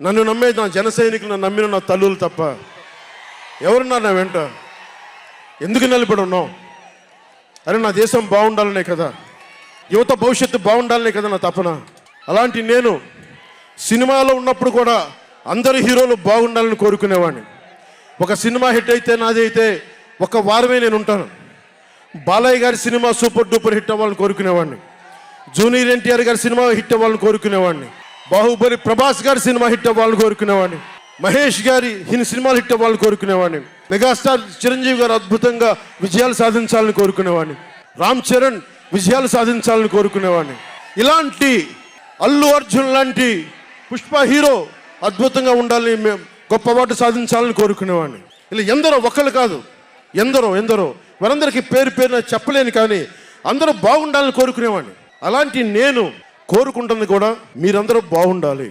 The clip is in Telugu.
నన్ను నమ్మే నా జన సైనికులు, నన్ను నమ్మిన నా తల్లులు తప్ప ఎవరున్నారు నా వెంట? ఎందుకు నిలబడి ఉన్నావు? అరే నా దేశం బాగుండాలనే కదా, యువత భవిష్యత్తు బాగుండాలనే కదా నా తపన. అలాంటి నేను సినిమాలో ఉన్నప్పుడు కూడా అందరు హీరోలు బాగుండాలని కోరుకునేవాడిని. ఒక సినిమా హిట్ అయితే నాది అయితే ఒక వారమే నేను ఉంటాను. బాలయ్య గారి సినిమా సూపర్ డూపర్ హిట్ అవ్వాలని కోరుకునేవాడిని. జూనియర్ ఎన్టీఆర్ గారి సినిమా హిట్ అవ్వాలని కోరుకునేవాడిని. బాహుబలి ప్రభాస్ గారి సినిమా హిట్ అవ్వాలని కోరుకునేవాడిని. మహేష్ గారి సినిమాలు హిట్ అవ్వాలని కోరుకునేవాడిని. మెగాస్టార్ చిరంజీవి గారు అద్భుతంగా విజయాలు సాధించాలని కోరుకునేవాడిని. రామ్ చరణ్ విజయాలు సాధించాలని కోరుకునేవాడిని. ఇలాంటి అల్లు అర్జున్ లాంటి పుష్ప హీరో అద్భుతంగా ఉండాలని, గొప్ప అవార్డు సాధించాలని కోరుకునేవాడిని. ఇలా ఎందరో, ఒక్కళ్ళు కాదు, ఎందరో వారందరికీ పేరు పేరున చెప్పలేను, కానీ అందరూ బాగుండాలని కోరుకునేవాడిని. అలాంటి నేను కోరుకుంటుంది కూడా మీరందరూ బాగుండాలి.